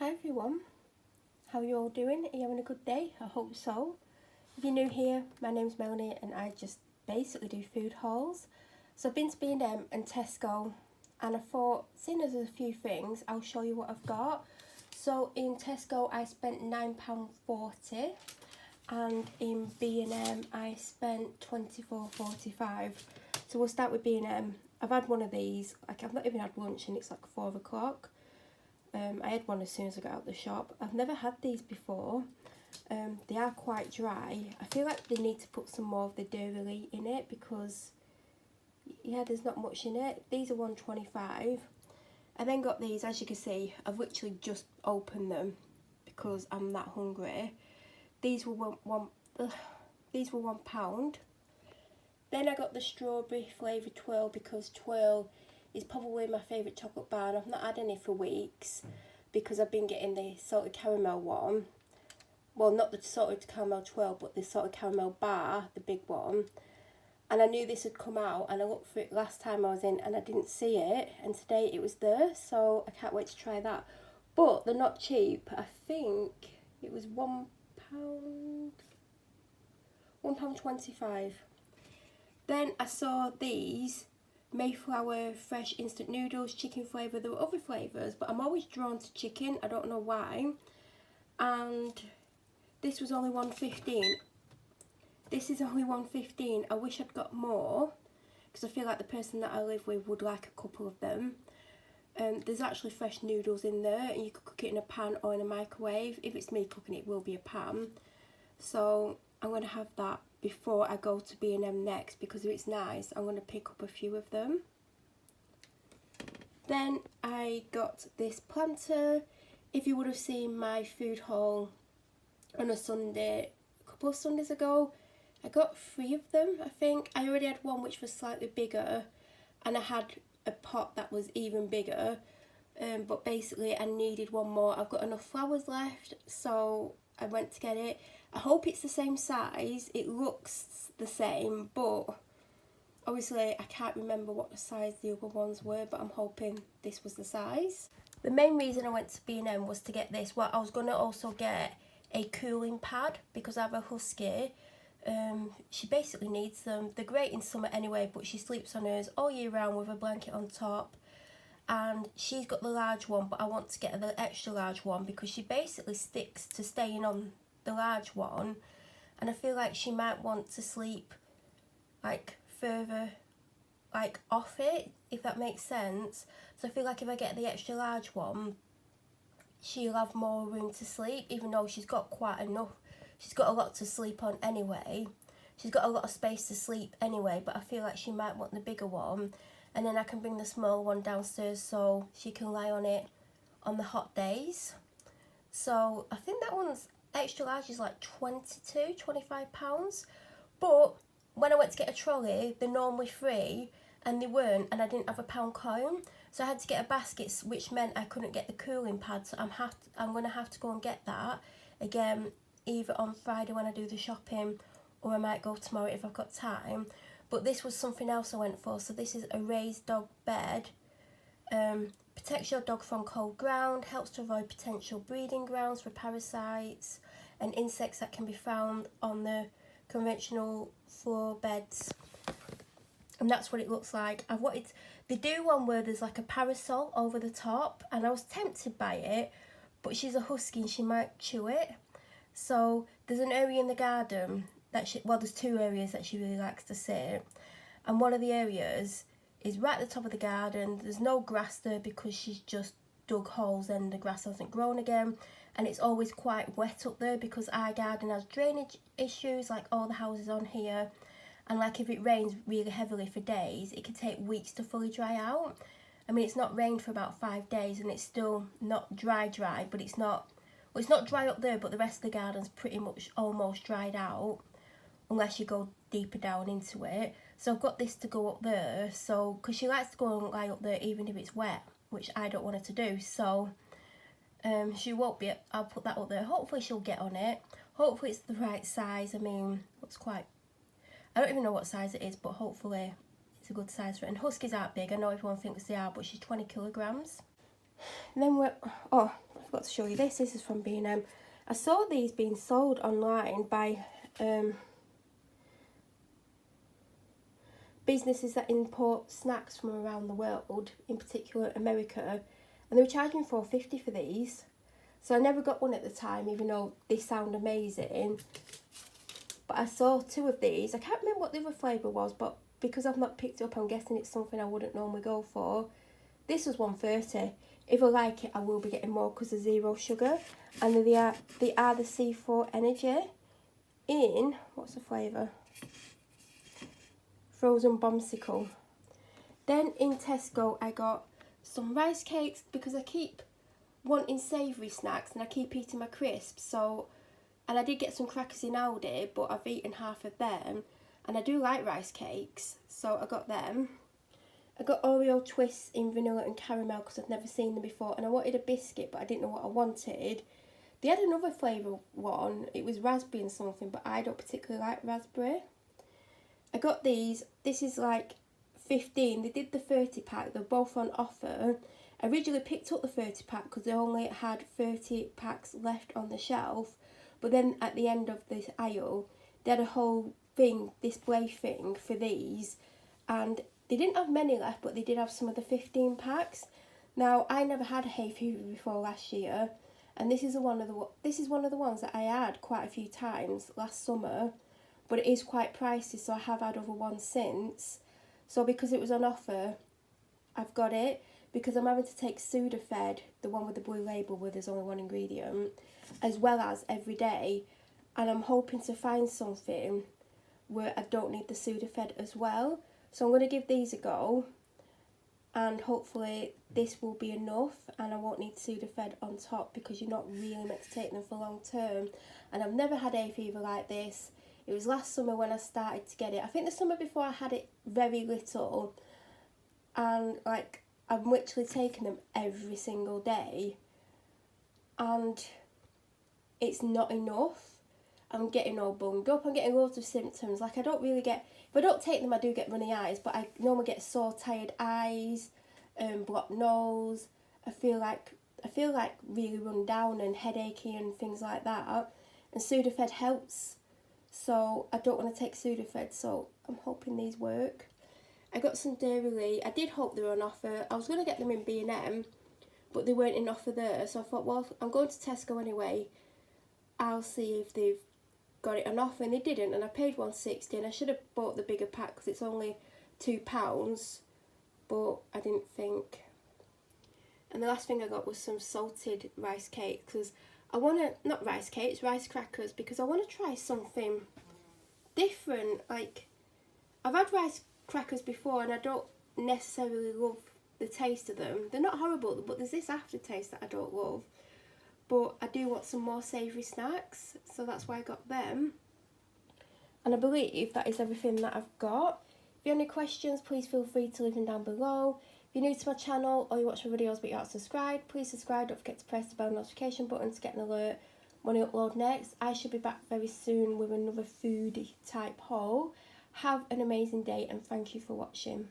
Hi everyone, how are you all doing? Are you having a good day? I hope so. If you're new here, my name's Melanie and I just basically do food hauls. So I've been to B&M and Tesco and I thought, seeing as there's a few things, I'll show you what I've got. So in Tesco I spent £9.40 and in B&M I spent £24.45. So we'll start with B&M. I've had one of these, I've not even had lunch and it's like 4 o'clock. I had one as soon as I got out of the shop. I've never had these before. They are quite dry. I feel like they need to put some more of the dairy in it because, yeah, there's not much in it. These are £1.25. I then got these, as you can see, I've literally just opened them because I'm that hungry. These were £1. Then I got the strawberry flavoured twirl because twirl is probably my favourite chocolate bar and I've not had any for weeks because I've been getting the salted caramel one. Well, not the salted caramel twirl, but the salted caramel bar, the big one. And I knew this had come out and I looked for it last time I was in and I didn't see it. And today it was there, so I can't wait to try that. But they're not cheap. I think it was £1, £1.25. Then I saw these Mayflower fresh instant noodles, chicken flavour. There were other flavours, but I'm always drawn to chicken. I don't know why. And this was only £1.15. This is only £1.15. I wish I'd got more because I feel like the person that I live with would like a couple of them. There's actually fresh noodles in there and you could cook it in a pan or in a microwave. If it's me cooking it will be a pan. So I'm going to have that before I go to B&M next because if it's nice I'm going to pick up a few of them. Then I got this planter. If you would have seen my food haul on a Sunday, a couple of Sundays ago, I got 3 of them I think. I already had one which was slightly bigger and I had a pot that was even bigger, but basically I needed one more. I've got enough flowers left so I went to get it. I hope it's the same size. It looks the same, but obviously I can't remember what the size the other ones were, but I'm hoping this was the size. The main reason I went to B&M was to get this. Well, I was going to also get a cooling pad because I have a husky. She basically needs them. They're great in summer anyway, but she sleeps on hers all year round with a blanket on top. And she's got the large one, but I want to get the extra large one because she basically sticks to staying on the large one, and I feel like she might want to sleep like further like off it, if that makes sense. So I feel like if I get the extra large one she'll have more room to sleep, even though she's got quite enough. She's got a lot to sleep on anyway. She's got a lot of space to sleep anyway, but I feel like she might want the bigger one. And then I can bring the small one downstairs so she can lie on it on the hot days. So I think that one's extra large is like £25. But when I went to get a trolley, they're normally free and they weren't, and I didn't have a pound coin. So I had to get a basket, which meant I couldn't get the cooling pad. So I'm going to have to go and get that again, either on Friday when I do the shopping, or I might go tomorrow if I've got time. But this was something else I went for. So this is a raised dog bed. Protects your dog from cold ground, helps to avoid potential breeding grounds for parasites and insects that can be found on the conventional floor beds. And that's what it looks like. They do one where there's like a parasol over the top, and I was tempted by it, but she's a husky and she might chew it. So there's an area in the garden that there's 2 areas that she really likes to sit, and one of the areas is right at the top of the garden. There's no grass there because she's just dug holes and the grass hasn't grown again, and it's always quite wet up there because our garden has drainage issues like all the houses on here, and like if it rains really heavily for days it can take weeks to fully dry out. I mean, it's not rained for about 5 days and it's still not dry, but it's not dry up there, but the rest of the garden's pretty much almost dried out unless you go deeper down into it. So I've got this to go up there, so because she likes to go and lie up there even if it's wet, which I don't want her to do. So she won't be. I'll put that up there. Hopefully she'll get on it. Hopefully it's the right size. I mean, I don't even know what size it is, but hopefully it's a good size for it. And huskies aren't big. I know everyone thinks they are, but she's 20 kilograms. And then I forgot to show you this. This is from B&M. I saw these being sold online by businesses that import snacks from around the world, in particular America, and they were charging $4.50 for these. So I never got one at the time, even though they sound amazing. But I saw 2 of these. I can't remember what the other flavour was, but because I've not picked it up, I'm guessing it's something I wouldn't normally go for. This was $1.30. If I like it, I will be getting more because they're 0 sugar. And they are the C4 Energy in, what's the flavour? Frozen Bombsicle. Then in Tesco, I got some rice cakes because I keep wanting savoury snacks and I keep eating my crisps. So, and I did get some crackers in Aldi, but I've eaten half of them. And I do like rice cakes, so I got them. I got Oreo twists in vanilla and caramel because I've never seen them before. And I wanted a biscuit, but I didn't know what I wanted. They had another flavour one. It was raspberry and something, but I don't particularly like raspberry. I got these. This is like 15. They did the 30 pack. They're both on offer. I originally picked up the 30 pack because they only had 30 packs left on the shelf. But then at the end of this aisle, they had a whole thing, display thing for these. And they didn't have many left, but they did have some of the 15 packs. Now, I never had a hay fever before last year. And this is one of the ones that I had quite a few times last summer. But it is quite pricey, so I have had other ones since. So because it was on offer, I've got it. Because I'm having to take Sudafed, the one with the blue label where there's only one ingredient, as well as every day. And I'm hoping to find something where I don't need the Sudafed as well. So I'm going to give these a go. And hopefully this will be enough and I won't need Sudafed on top because you're not really meant to take them for long term. And I've never had hay fever like this. It was last summer when I started to get it. I think the summer before I had it very little. And like, I'm literally taking them every single day. And it's not enough. I'm getting all bunged up. I'm getting loads of symptoms. Like, I don't really get... If I don't take them, I do get runny eyes. But I normally get sore, tired eyes, blocked nose. I feel like really run down and headachy and things like that. And Sudafed helps. So I don't want to take Sudafed. So I'm hoping these work. I got some Dairy. I did hope they were on offer. I was going to get them in B&M, but they weren't in offer there. So I thought, well, I'm going to Tesco anyway. I'll see if they've got it on offer, and they didn't. And I paid $1.60, and I should have bought the bigger pack because it's only £2. But I didn't think. And the last thing I got was some salted rice cakes because I want to, not rice cakes, rice crackers, because I want to try something different. Like, I've had rice crackers before and I don't necessarily love the taste of them. They're not horrible, but there's this aftertaste that I don't love. But I do want some more savoury snacks, so that's why I got them. And I believe that is everything that I've got. If you have any questions, please feel free to leave them down below. If you're new to my channel or you watch my videos but you're not subscribed, please subscribe. Don't forget to press the bell notification button to get an alert when I upload next. I should be back very soon with another foodie type haul. Have an amazing day and thank you for watching.